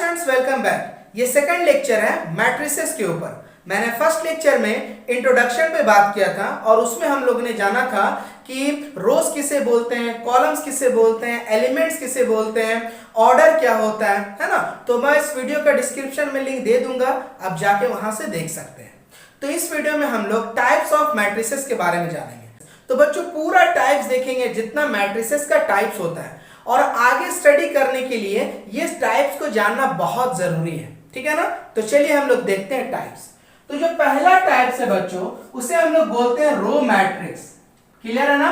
Students welcome back. ये second lecture है matrices के ऊपर। मैंने फर्स्ट लेक्चर में इंट्रोडक्शन पे बात किया था और उसमें हम लोगों ने जाना था कि रोज किसे बोलते हैं, कॉलम्स किसे बोलते हैं, एलिमेंट्स किसे बोलते हैं, ऑर्डर क्या होता है ना। तो मैं इस वीडियो का डिस्क्रिप्शन में लिंक दे दूंगा, आप जाके वहां से देख सकते हैं। तो इस वीडियो में हम लोग टाइप्स ऑफ मैट्रिसेस के बारे में जानेंगे। तो बच्चों पूरा टाइप्स देखेंगे, जितना मैट्रिसेस का टाइप्स होता है, और आगे स्टडी करने के लिए ये टाइप्स को जानना बहुत जरूरी है, ठीक है ना। तो चलिए हम लोग देखते हैं टाइप्स। तो जो पहला टाइप्स है बच्चों, उसे हम लोग बोलते हैं रो मैट्रिक्स। क्लियर है ना,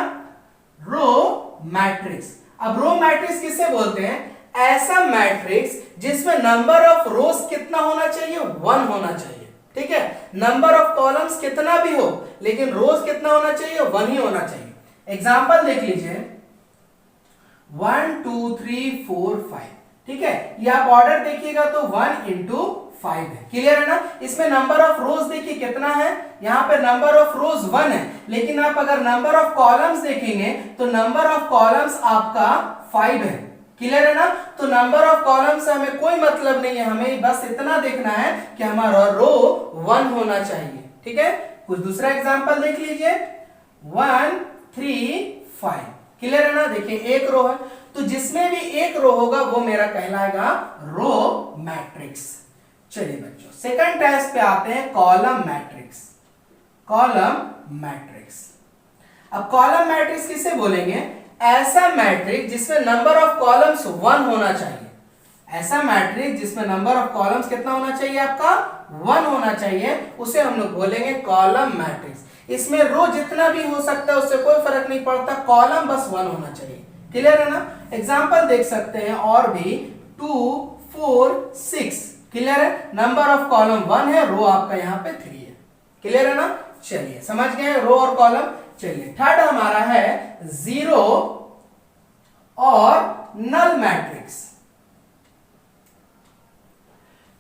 रो मैट्रिक्स। अब रो मैट्रिक्स किसे बोलते हैं? ऐसा मैट्रिक्स जिसमें नंबर ऑफ रोज कितना होना चाहिए? 1 होना चाहिए, ठीक है। नंबर ऑफ कॉलम्स कितना भी हो, लेकिन रोज कितना होना चाहिए? 1 ही होना चाहिए। एग्जांपल देख लीजिए, 1 2 3 4 5, ठीक है। ये आप ऑर्डर देखिएगा तो 1 into 5 है। क्लियर है ना। इसमें नंबर ऑफ रोज देखिए कितना है, यहां पे नंबर ऑफ रोज 1 है, लेकिन आप अगर नंबर ऑफ कॉलम्स देखेंगे तो नंबर ऑफ कॉलम्स आपका 5 है। क्लियर है ना। तो नंबर ऑफ कॉलम्स से हमें कोई मतलब नहीं है, हमें बस इतना देखना है कि हमारा रो 1 होना चाहिए, ठीक है। कुछ दूसरा एग्जांपल देख लीजिए, 1 3 5। क्लियर है ना। देखिए एक रो है, तो जिसमें भी एक रो होगा वो मेरा कहलाएगा रो मैट्रिक्स। चलिए बच्चों सेकंड टाइप पे आते हैं, कॉलम मैट्रिक्स। Column matrix. अब कॉलम मैट्रिक्स किसे बोलेंगे? ऐसा मैट्रिक्स जिसमें नंबर ऑफ कॉलम्स 1 होना चाहिए। ऐसा मैट्रिक्स जिसमें नंबर ऑफ कॉलम्स कितना होना चाहिए? आपका 1 होना चाहिए, उसे हम लोग बोलेंगे कॉलम मैट्रिक्स। इसमें रो जितना भी हो सकता है उससे कोई फर्क नहीं पड़ता, कॉलम बस 1 होना चाहिए। क्लियर है ना। एग्जांपल देख सकते हैं और भी, 2 4 6। क्लियर है। नंबर ऑफ कॉलम 1 है, रो आपका यहाँ पे 3 है। क्लियर है ना। चलिए समझ गए रो और कॉलम। चलिए थर्ड हमारा है जीरो और नल मैट्रिक्स।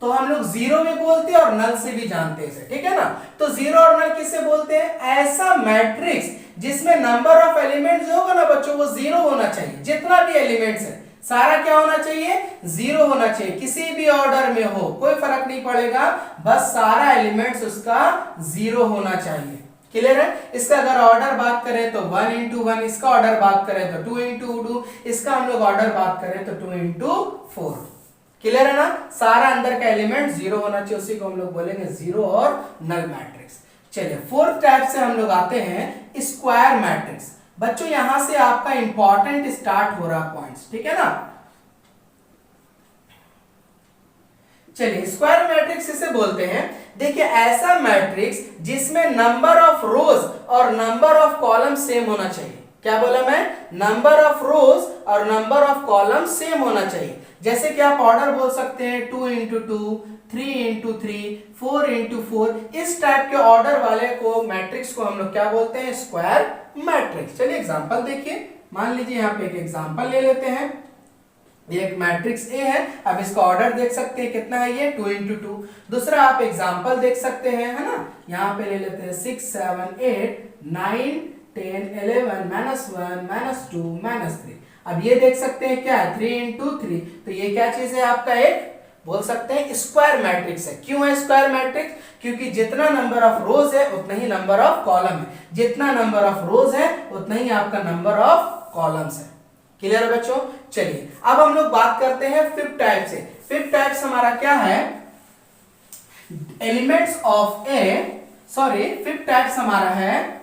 तो हम लोग जीरो भी बोलते हैं और नल से भी जानते हैं, ठीक है ना। तो जीरो और नल किसे बोलते हैं? ऐसा मैट्रिक्स जिसमें नंबर ऑफ एलिमेंट्स जो होगा ना बच्चों, वो 0 होना चाहिए। जितना भी एलिमेंट्स है सारा क्या होना चाहिए? 0 होना चाहिए। किसी भी ऑर्डर में हो कोई फर्क नहीं पड़ेगा, बस सारा एलिमेंट्स उसका 0 होना चाहिए। क्लियर है। इसका अगर ऑर्डर बात करें तो 1 into 1, इसका ऑर्डर बात करें तो 2 into 2, इसका हम लोग ऑर्डर बात करें तो 2 into 4। क्लियर है ना। सारा अंदर का एलिमेंट 0 होना चाहिए, उसी को हम लोग बोलेंगे जीरो और नल मैट्रिक्स। चलिए फोर्थ टाइप से हम लोग आते हैं स्क्वायर मैट्रिक्स। बच्चों यहां से आपका इंपॉर्टेंट स्टार्ट हो रहा पॉइंट्स, ठीक है ना। चलिए स्क्वायर मैट्रिक्स इसे बोलते हैं, देखिए ऐसा मैट्रिक्स जिसमें नंबर ऑफ रोज और नंबर ऑफ कॉलम सेम होना चाहिए। क्या बोला मैं? नंबर ऑफ रोज और नंबर ऑफ कॉलम सेम होना चाहिए। जैसे कि आप ऑर्डर बोल सकते हैं 2 into 2, 3 into 3, 4 into 4। इस टाइप के ऑर्डर वाले को मैट्रिक्स को हम लोग क्या बोलते हैं? Square matrix. चलिए एग्जांपल देखिए, मान लीजिए यहाँ पे एक एग्जांपल ले लेते हैं। एक मैट्रिक्स ए है, अब इसका ऑर्डर देख सकते हैं कितना है, ये 2 into 2। दूसरा आप एग्जांपल देख सकते हैं, है ना। यहाँ पे ले लेते हैं 6 7 8 9 10 11 -1 -2 -3। अब ये देख सकते हैं क्या है? 3 into 3। तो ये क्या चीज है? आपका एक बोल सकते हैं स्क्वायर मैट्रिक्स है। क्यों है स्क्वायर मैट्रिक्स? क्योंकि जितना नंबर ऑफ रोज है उतना ही नंबर ऑफ कॉलम है, जितना नंबर ऑफ रोज है उतना ही आपका नंबर ऑफ कॉलम्स है। क्लियर है बच्चों। चलिए अब हम लोग बात करते हैं फिफ्थ टाइप से। फिफ्थ टाइप्स हमारा क्या है? Elements of A, sorry fifth types हमारा है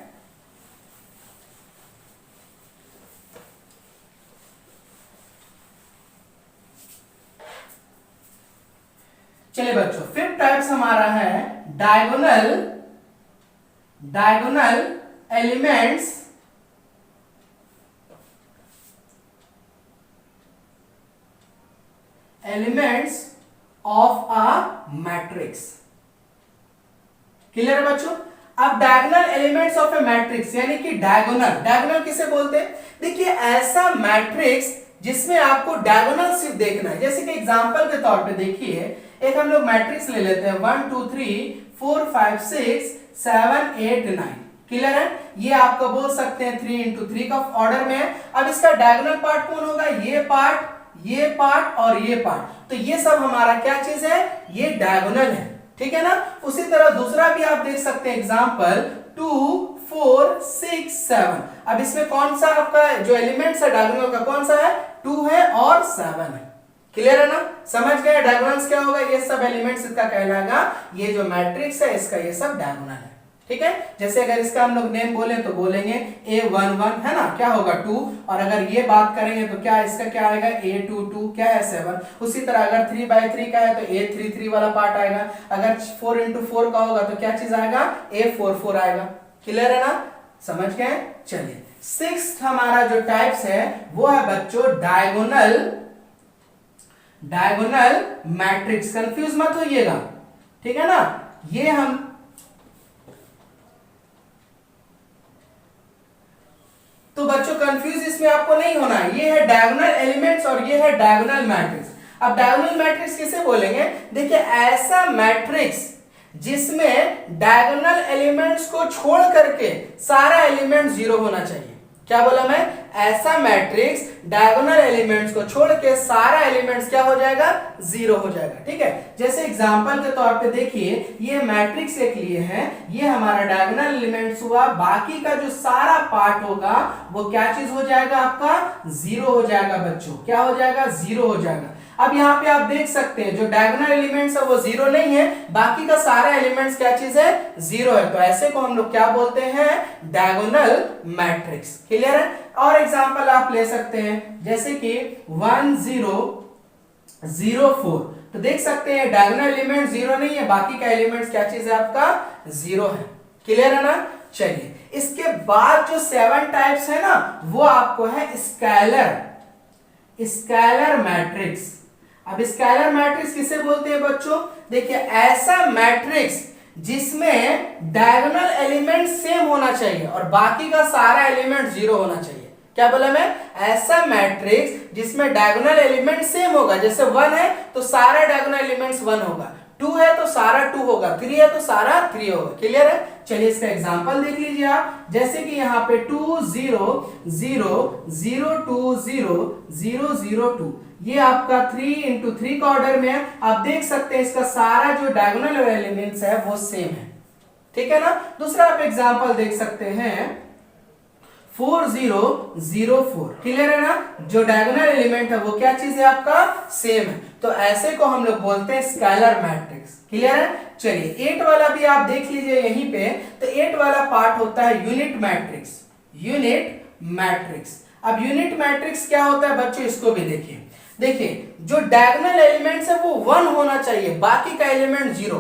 चलिए बच्चों फिफ्थ टाइप्स हमारा है diagonal elements of a matrix. Clear है बच्चों। अब diagonal elements of A matrix यानी कि डायगोनल किसे बोलते हैं? देखिए ऐसा मैट्रिक्स जिसमें आपको डायगोनल सिर्फ देखना है। जैसे कि एग्जांपल के तौर पे देखिए, एक हम लोग मैट्रिक्स ले लेते हैं 1 2 3 4 5 6 7 8 9। क्लियर है। ये आपको बोल सकते हैं 3 into 3 का ऑर्डर में है। अब इसका डायगोनल पार्ट कौन होगा? ये पार्ट ये पार्ट और ये पार्ट, तो ये सब हमारा क्या चीज है, ये डायगोनल है, ठीक है ना। उसी तरह दूसरा भी आप देख सकते हैं एग्जांपल 2 4 6 7। अब इसमें कौन सा आपका जो एलिमेंट्स है डायगोनल का कौन सा है, 2 है और 7 है। क्लियर है ना, समझ गए डायगोनल्स क्या होगा, ये सब एलिमेंट्स इसका कहलाएगा, ये जो मैट्रिक्स है इसका ये सब डायगोनल है, ठीक है। जैसे अगर इसका हम लोग नेम बोले तो बोलेंगे A11 है ना, क्या होगा 2, और अगर ये बात करेंगे तो क्या इसका क्या आएगा A22, क्या है 7। उसी तरह अगर 3/3 का है तो A33 वाला पार्ट आएगा, अगर 4 into 4 का होगा तो क्या चीज आएगा, A44 आएगा। क्लियर है ना, समझ गए। चलिए सिक्स्थ हमारा जो टाइप्स है वो है बच्चों डायगोनल मैट्रिक्स। कंफ्यूज मत होइएगा, ठीक है ना। ये हम तो बच्चों कंफ्यूज इसमें आपको नहीं होना है, ये है डायगोनल एलिमेंट्स और ये है डायगोनल मैट्रिक्स। अब डायगोनल मैट्रिक्स किसे बोलेंगे, देखिए ऐसा मैट्रिक्स जिसमें डायगोनल एलिमेंट्स को छोड़ करके सारा एलिमेंट जीरो होना चाहिए। क्या बोला मैं, ऐसा मैट्रिक्स डायगोनल एलिमेंट्स को छोड़ के सारा एलिमेंट्स क्या हो जाएगा, जीरो हो जाएगा, ठीक है। जैसे एग्जांपल के तौर पे देखिए, ये मैट्रिक्स एक लिए हैं, ये हमारा डायगोनल एलिमेंट्स हुआ, बाकी का जो सारा पार्ट होगा वो क्या चीज हो जाएगा, आपका जीरो हो जाएगा बच्चों। क्या हो जाएगा, जीरो हो जाएगा। अब यहाँ पे आप देख सकते हैं जो डायगोनल एलिमेंट्स है वो जीरो नहीं है, बाकी का सारा एलिमेंट्स क्या चीज है, जीरो है, तो ऐसे को हम लोग क्या बोलते हैं, डायगोनल मैट्रिक्स। क्लियर है। और एग्जांपल आप ले सकते हैं जैसे कि 1 0 0 4, तो देख सकते हैं डायगोनल एलिमेंट जीरो नहीं है, बाकी का एलिमेंट्स क्या चीज है, आपका जीरो है। क्लियर है ना। चलिए इसके बाद जो 7 टाइप्स है ना वो आपको है स्केलर मैट्रिक्स। अब स्केलर मैट्रिक्स किसे बोलते हैं बच्चों, देखिए ऐसा मैट्रिक्स जिसमें डायगोनल एलिमेंट सेम होना चाहिए और बाकी का सारा एलिमेंट जीरो होना चाहिए। क्या बोला मैं, ऐसा मैट्रिक्स जिसमें डायगोनल एलिमेंट सेम होगा, जैसे 1 है तो सारा डायगोनल एलिमेंट्स 1 होगा, 2 है तो सारा 2 होगा, 3 है तो सारा 3 होगा। क्लियर है। चलिए इसका एग्जांपल देख लीजिए आप, जैसे कि यहाँ पे 2 0 0 0 2 0 0 0 2, ये आपका 3 into 3 का ऑर्डर में है। आप देख सकते हैं इसका सारा जो डायगोनल एलिमेंट्स है वो सेम है, ठीक है ना। दूसरा आप एग्जांपल देख सकते हैं 4 0 0 4। क्लियर है ना, जो डायगोनल एलिमेंट है वो क्या चीज है, आपका सेम है, तो ऐसे को हम लोग बोलते हैं स्केलर मैट्रिक्स। क्लियर है। चलिए 8 वाला भी आप देख लीजिए यहीं पे, तो 8 वाला पार्ट होता है यूनिट मैट्रिक्स। अब यूनिट मैट्रिक्स क्या होता है बच्चों, इसको भी देखिए जो डायगोनल एलिमेंट्स है वो 1 होना चाहिए, बाकी का एलिमेंट जीरो।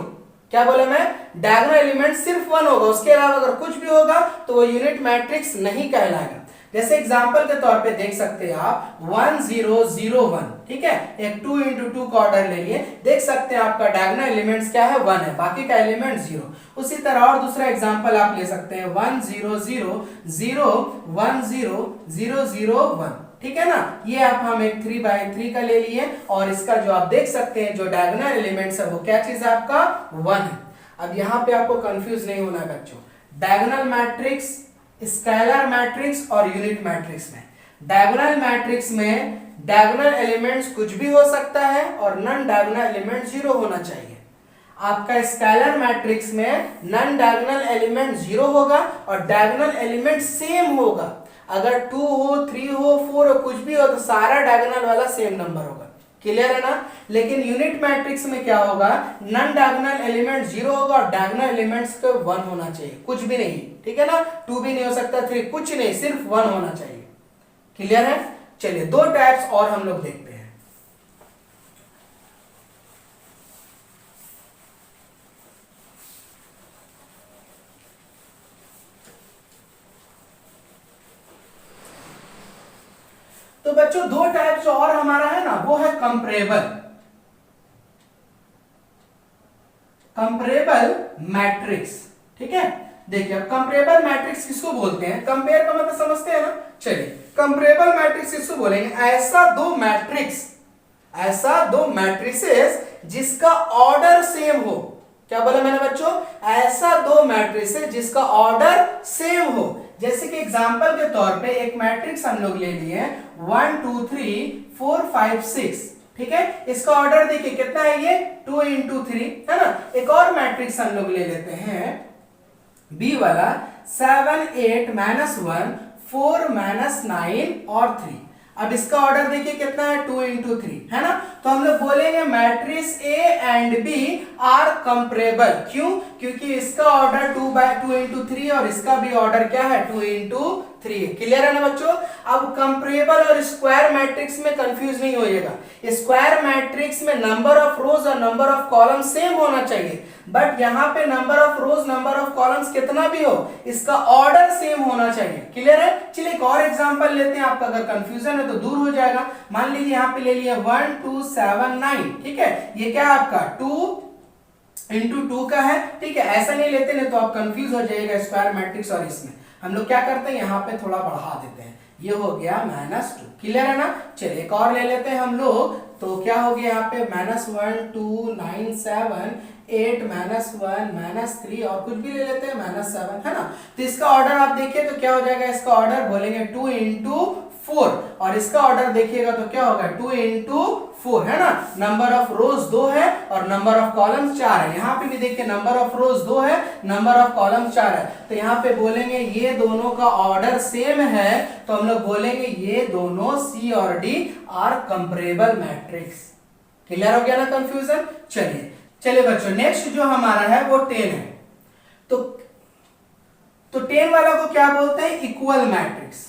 क्या बोला मैं, डायगोनल एलिमेंट सिर्फ 1 होगा, उसके अलावा अगर कुछ भी होगा तो वो यूनिट मैट्रिक्स नहीं कहलाएगा। जैसे एग्जांपल के तौर पे देख सकते हैं आप 1 0 0 1, ठीक है, एक 2 into 2 का ऑर्डर ले लिए, देख सकते हैं आपका डायगोनल एलिमेंट्स क्या है, 1 है, बाकी का एलिमेंट जीरो। उसी तरह और दूसरा एग्जांपल आप ले सकते हैं 1 0 0 0 1 0 0 0 1, ठीक है ना। ये आप हम एक 3/3 का ले लिए और इसका जो आप देख सकते हैं जो डायगोनल एलिमेंट्स है वो क्या चीज है, आपका 1 है। अब यहाँ पे आपको कंफ्यूज नहीं होना बच्चों, डायगोनल मैट्रिक्स, स्केलर मैट्रिक्स और यूनिट मैट्रिक्स में, डायगोनल मैट्रिक्स में डायगोनल एलिमेंट्स कुछ भी हो सकता है और नॉन डायगोनल एलिमेंट जीरो होना चाहिए। आपका स्केलर मैट्रिक्स में नॉन डायगोनल एलिमेंट जीरो होगा और डायगोनल एलिमेंट सेम होगा। अगर 2 हो 3 हो 4 हो कुछ भी हो तो सारा डायगोनल वाला सेम नंबर होगा। क्लियर है ना। लेकिन यूनिट मैट्रिक्स में क्या होगा, नॉन डायगोनल एलिमेंट जीरो होगा और डायगोनल एलिमेंट्स को 1 होना चाहिए, कुछ भी नहीं, ठीक है ना, 2 भी नहीं हो सकता, 3 कुछ नहीं, सिर्फ 1 होना चाहिए। क्लियर है। चलिए 2 टाइप्स और हम लोग देखते हैं। तो बच्चों 2 टाइप्स और हमारा है ना, वो है कंपेरेबल मैट्रिक्स, ठीक है। देखिए अब कंपेरेबल मैट्रिक्स किसको बोलते हैं, कंपेयर का मतलब समझते हैं ना। चलिए कंपेरेबल मैट्रिक्स किसको बोलेंगे, ऐसा दो मैट्रिसेस जिसका ऑर्डर सेम हो। क्या बोला मैंने बच्चों, ऐसा 2 मैट्रिसेस जिसका ऑर्डर सेम हो, जैसे कि एग्जांपल के तौर पे एक मैट्रिक्स हम लोग ले लिए 1 2 3 4 5 6, ठीक है। इसका ऑर्डर देखिए कितना है, ये 2 into 3 है ना। एक और मैट्रिक्स हम लोग ले लेते हैं बी वाला 7 8 -1 4 -9 और 3। अब इसका ऑर्डर देखिए कितना है, 2 into 3 है ना। तो हम लोग बोलेंगे matrix A and B are comparable. क्यों? क्योंकि इसका ऑर्डर 2 into 3 और इसका भी ऑर्डर क्या है, 2 into 3। क्लियर है ना बच्चों। अब कंपेरेबल और स्क्वायर मैट्रिक्स में कंफ्यूज नहीं होइएगा। स्क्वायर मैट्रिक्स में नंबर ऑफ रोज और नंबर ऑफ कॉलम सेम होना चाहिए, बट यहाँ पे number of rose number of columns कितना भी हो, इसका ऑर्डर सेम होना चाहिए। क्लियर है। चलिए एक और एग्जांपल लेते हैं, आपका अगर कंफ्यूजन है तो दूर हो जाएगा। मान लीजिए यहाँ पे ले लिया 1 2 7 9, ठीक है। ये क्या है आपका 2 into 2 का है, ठीक है। ऐसा नहीं लेते नहीं तो आप कंफ्यूज हो जाएगा स्क्वायर मैट्रिक्स और इसमें। हम लोग क्या करते हैं, यहाँ पे थोड़ा बढ़ा देते हैं, ये हो गया -2। क्लियर है ना। चलिए एक और ले लेते हैं हम लोग, तो क्या हो गया यहाँ पे -1 2 9 7 8 -1 -3 और कुछ भी ले लेते हैं -7, है ना। तो इसका ऑर्डर आप देखिए तो क्या हो जाएगा, इसका ऑर्डर बोलेंगे 2 into 4 और इसका ऑर्डर देखिएगा तो क्या होगा 2 into 4, है ना। नंबर ऑफ रोज 2 है और नंबर ऑफ कॉलम 4 है। यहाँ पे भी देखिए नंबर ऑफ रोज 2 है, नंबर ऑफ कॉलम 4 है। तो यहाँ पे बोलेंगे ये दोनों का ऑर्डर सेम है, तो हम लोग बोलेंगे ये दोनों सी और D R comparable matrix. Clear हो गया ना कंफ्यूजन। चलिए बच्चों नेक्स्ट जो हमारा है वो 10 है। तो 10 वाला को क्या बोलते हैं, इक्वल मैट्रिक्स।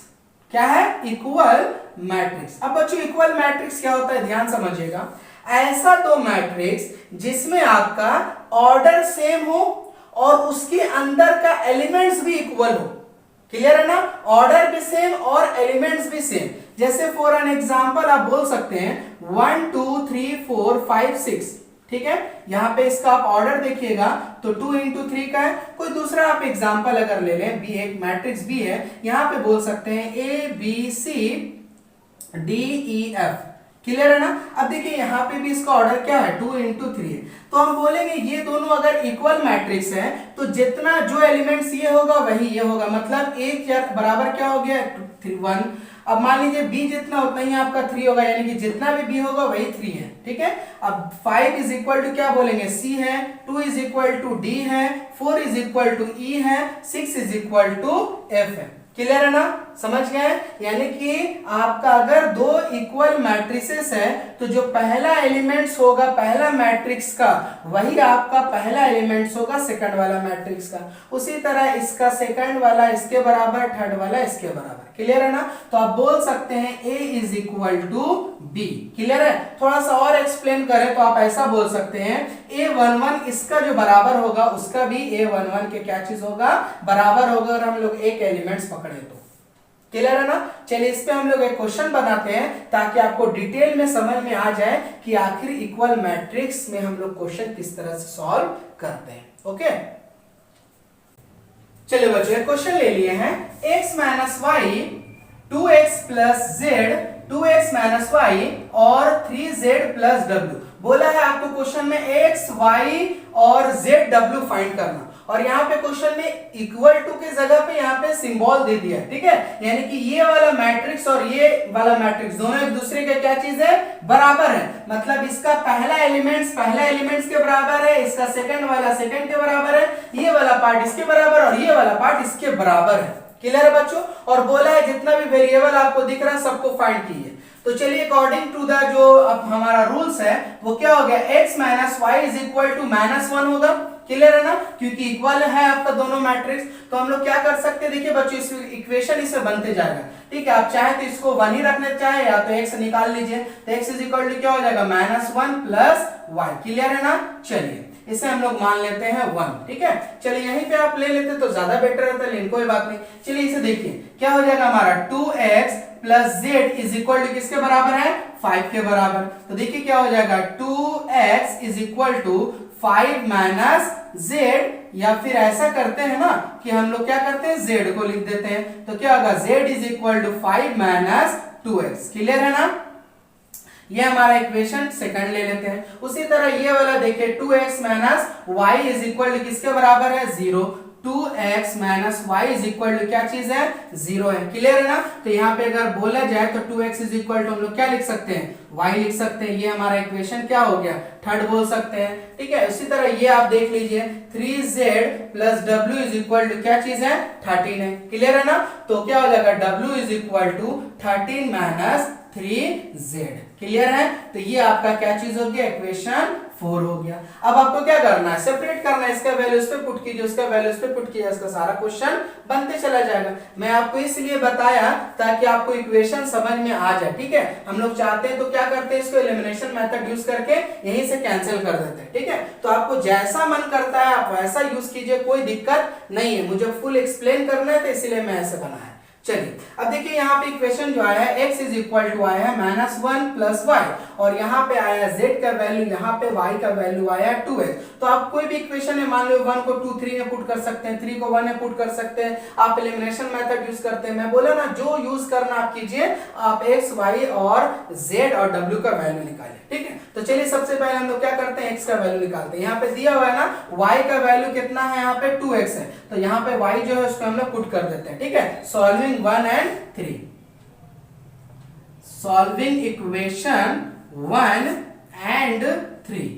क्या है, इक्वल मैट्रिक्स। अब बच्चों इक्वल मैट्रिक्स क्या होता है, ध्यान समझिएगा। ऐसा दो मैट्रिक्स जिसमें आपका ऑर्डर सेम हो और उसके अंदर का एलिमेंट्स भी इक्वल हो। क्लियर है ना। ऑर्डर भी सेम और एलिमेंट्स भी सेम। जैसे फॉर एन एग्जांपल आप बोल सकते हैं 1 2 3 4 5 6, ठीक है। यहां पे इसका आप ऑर्डर देखिएगा तो 2 into 3 का है। कोई दूसरा आप एग्जांपल अगर ले लें, बी एक मैट्रिक्स बी है, यहां पे बोल सकते हैं A B C D E F। Clear है ना। अब देखिए यहां पे भी इसका ऑर्डर क्या है, 2 into 3 है। तो हम बोलेंगे ये दोनों अगर इक्वल मैट्रिक्स है तो जितना जो एलिमेंट्स ये होगा वही ये होगा, मतलब एक बराबर क्या हो गया 1। अब मान लीजिए b जितना उतना ही आपका 3 होगा, यानी कि जितना भी b होगा वही 3 है, ठीक है। अब 5 इज इक्वल टू क्या बोलेंगे, c है, 2 इज इक्वल टू d है, 4 इज इक्वल टू e है, 6 इज इक्वल टू f है। क्लियर है ना, समझ गए। यानी कि आपका अगर दो इक्वल मैट्रिसेस है तो जो पहला एलिमेंट्स होगा पहला मैट्रिक्स का वही आपका पहला एलिमेंट्स होगा सेकंड वाला मैट्रिक्स का। उसी तरह इसका सेकंड वाला इसके बराबर, थर्ड वाला इसके बराबर। क्लियर है ना। तो आप बोल सकते हैं A is equal to B। Clear है। थोड़ा सा और एक्सप्लेन करें तो आप ऐसा बोल सकते हैं A11 इसका जो बराबर होगा उसका भी A11 के क्या चीज होगा, बराबर होगा अगर हम लोग एक एलिमेंट्स पकड़े तो। क्लियर है ना। चलिए इस पे हम लोग एक क्वेश्चन बनाते हैं ताकि आपको डिटेल में समझ में आ जाए कि आखिर इक्वल मैट्रिक्स में हम लोग क्वेश्चन किस तरह से सॉल्व करते हैं। ओके चलिए बच्चों क्वेश्चन ले लिए हैं, x minus Y 2x plus Z 2x minus Y और 3z प्लस w। बोला है आपको क्वेश्चन में x y और z w फाइंड करना, और यहाँ पे क्वेश्चन में इक्वल टू के जगह पे यहाँ पे सिंबल दे दिया, ठीक है। यानी कि ये वाला मैट्रिक्स और ये वाला मैट्रिक्स दोनों एक दूसरे के क्या चीज है, बराबर है। मतलब इसका पहला एलिमेंट्स के बराबर है, इसका सेकंड वाला सेकंड के बराबर है, ये वाला पार्ट इसके बराबर और ये वाला पार्ट इसके बराबर है। क्लियर है बच्चों। और बोला है जितना भी वेरिएबल आपको दिख रहा है सबको फाइंड कीजिए। तो चलिए अकॉर्डिंग टू द जो अब हमारा रूल्स है वो क्या हो गया, x minus Y is equal to -1 होगा। क्लियर है ना, क्योंकि इक्वल है आपका दोनों मैट्रिक्स। तो हम लोग क्या कर सकते हैं, देखिए बच्चों इस इक्वेशन इससे बनते जाएगा, ठीक है। आप चाहे तो इसको 1 ही रखना चाहे या तो x निकाल लीजिए, तो x इज इक्वल टू क्या हो जाएगा -1 प्लस y। क्लियर है ना। चलिए इसे हम लोग मान लेते हैं 1, ठीक है। चलिए यहीं पे आप ले लेते तो ज्यादा बेटर रहता, लेकिन कोई बात नहीं। चलिए इसे देखिए क्या हो जाएगा हमारा 2x plus Z is equal to किसके बराबर है, 5 के बराबर। तो देखिए क्या हो जाएगा 2x is equal to 5 minus Z, या फिर ऐसा करते हैं ना कि हम लोग क्या करते हैं जेड को लिख देते हैं, तो क्या होगा Z is equal to 5 minus 2x। Clear है ना। ये हमारा इक्वेशन सेकंड ले लेते हैं। उसी तरह ये वाला देखिए 2x minus Y is equal to किसके बराबर है, 0। 2x minus Y is equal to क्या चीज है, 0 है। क्लियर है ना। तो यहाँ पे अगर बोला जाए तो 2x इज इक्वल टू हम लोग क्या लिख सकते हैं, y लिख सकते हैं। ये हमारा इक्वेशन क्या हो गया, थर्ड बोल सकते हैं। ठीक है, इसी तरह ये आप देख लीजिए 3z plus w is equal to क्या चीज है, 13 है। क्लियर है ना। तो क्या हो जाएगा, w is equal to 13 minus 3z। Clear है। तो ये आपका क्या चीज हो गया, इक्वेशन 4 हो गया। अब आपको क्या करना है, सेपरेट करना है, इसका वैल्यू इस पे पुट कीजिए, उसका वैल्यू इस पे पुट कीजिए, इसका सारा क्वेश्चन बनते चला जाएगा। मैं आपको इसलिए बताया ताकि आपको इक्वेशन समझ में आ जाए। ठीक है, हम लोग चाहते हैं तो क्या करते हैं, इसको एलिमिनेशन मेथड यूज करके यहीं से कैंसिल कर देते हैं। ठीक है, तो आपको जैसा मन करता है आप वैसा यूज कीजिए, कोई दिक्कत नहीं है। मुझे फुल एक्सप्लेन करना है तो इसीलिए मैं ऐसे बनाया। चलिए अब देखिए यहाँ पे इक्वेशन जो आया है x इज इक्वल टू आया है -1 प्लस वाई, और यहाँ पे आया z का वैल्यू, यहाँ पे y का वैल्यू आया 2x। तो आप कोई भी इक्वेशन है, मान लो 1 को 2 3 में पुट कर सकते हैं, 3 को 1 में पुट कर सकते हैं, आप एलिमिनेशन मेथड यूज करते हैं। मैं बोला ना, जो यूज करना आप कीजिए, आप x y और z और w का वैल्यू निकालिए। ठीक है, तो चलिए सबसे पहले हम लोग क्या करते हैं, x का वैल्यू निकालते हैं। यहाँ पे दिया हुआ है ना, y का वैल्यू कितना है, यहाँ पे 2x है, तो यहाँ पे y जो है उसको हम लोग पुट कर देते हैं। ठीक है, solving 1 and 3, solving equation 1 and 3,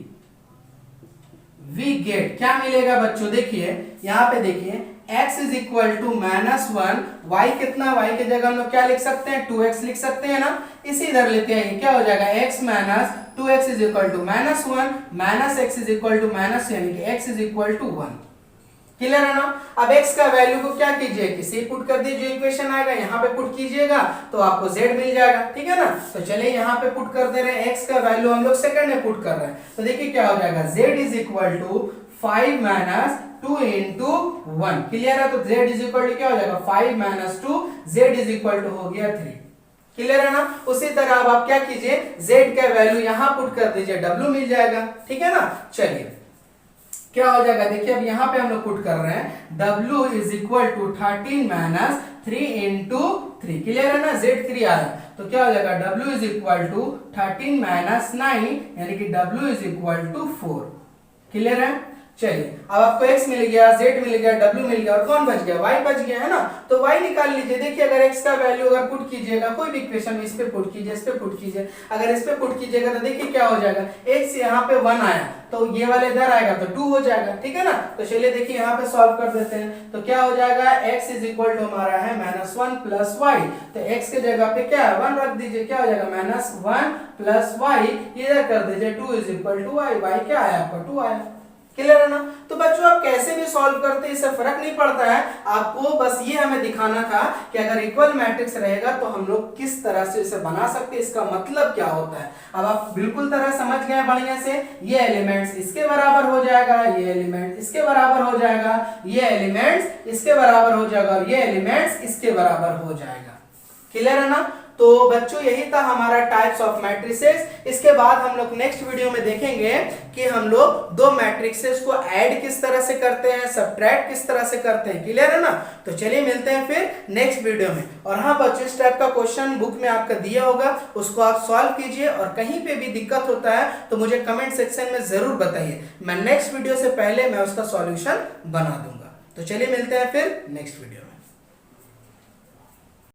we get क्या मिलेगा बच्चों, देखिए यहाँ पे देखिए x is equal to -1, y कितना, y की जगह हम लोग क्या लिख सकते हैं, 2x लिख सकते हैं ना। इसी इधर लेते हैं, क्या हो जाएगा, x minus 2x is equal to -1 minus x is equal to minus, यानी कि x is equal to 1। Clear है ना। अब x का वैल्यू को क्या कीजिए, किसी पुट कर दीजिए, जो इक्वेशन आएगा यहाँ पे पुट कीजिएगा तो आपको z मिल जाएगा। ठीक है ना। तो चलिए यहाँ पे पुट कर दे रहे हैं, x का वैल्यू हम लोग सेकंड में पुट कर रहे हैं, तो देखिए क्या हो जाएगा, z is equal to 5 minus 2 into 1। Clear है। तो z इज इक्वल टू क्या हो जाएगा, 5 minus 2, z is equal to हो गया 3। क्लियर है ना। उसी तरह अब आप क्या कीजिए, z का वैल्यू यहाँ पुट कर दीजिए, w मिल जाएगा। ठीक है ना। चलिए क्या हो जाएगा, देखिए अब यहाँ पे हम लोग पुट कर रहे हैं, w is equal to 13 minus 3 into 3। Clear है ना, z 3 आ रहा है, तो क्या हो जाएगा, w is equal to 13 minus 9, यानी कि w is equal to 4। Clear है। चलिए अब आपको x मिल गया, z मिल गया, w मिल गया, और कौन बच गया, y बच गया है ना। तो y निकाल लीजिए। देखिए अगर x का वैल्यू अगर पुट कीजिएगा, कोई भी इक्वेशन इस पे पुट कीजिए, इस पे पुट कीजिए, अगर इस पे पुट कीजिएगा तो देखिए क्या हो जाएगा, x यहाँ पे 1 आया तो ये वाले इधर आएगा तो 2 हो जाएगा। ठीक है ना। तो चलिए देखिए यहाँ पे सॉल्व कर देते हैं, तो क्या हो जाएगा, x इज इक्वल टू हमारा है -1 प्लस y, तो x के जगह पे क्या है, 1 रख दीजिए, क्या हो जाएगा, -1 प्लस y, इधर कर दीजिए 2 is equal to y, y क्या आया आपका 2 आया। क्लियर है ना। तो बच्चों आप कैसे भी सॉल्व करते हैं इससे फर्क नहीं पड़ता है, आपको बस ये हमें दिखाना था कि अगर इक्वल मैट्रिक्स रहेगा तो हम लोग किस तरह से इसे बना सकते हैं, इसका मतलब क्या होता है। अब आप बिल्कुल तरह समझ गए बढ़िया से, ये एलिमेंट्स इसके बराबर हो जाएगा, ये एलिमेंट इसके बराबर हो जाएगा, ये एलिमेंट्स इसके बराबर हो जाएगा, और ये एलिमेंट्स इसके बराबर हो जाएगा। क्लियर है ना। तो बच्चों यही था हमारा टाइप्स ऑफ मैट्रिसेस। इसके बाद हम लोग नेक्स्ट वीडियो में देखेंगे कि हम लोग दो मैट्रिसेस को ऐड किस तरह से करते हैं, सब्ट्रैक्ट किस तरह से करते हैं। क्लियर है ना। तो चलिए मिलते हैं फिर नेक्स्ट वीडियो में। और हाँ बच्चों, इस टाइप का क्वेश्चन बुक में आपका दिया होगा, उसको आप सॉल्व कीजिए, और कहीं पे भी दिक्कत होता है तो मुझे कमेंट सेक्शन में जरूर बताइए, मैं नेक्स्ट वीडियो से पहले मैं उसका सॉल्यूशन बना दूंगा। तो चलिए मिलते हैं फिर नेक्स्ट वीडियो में।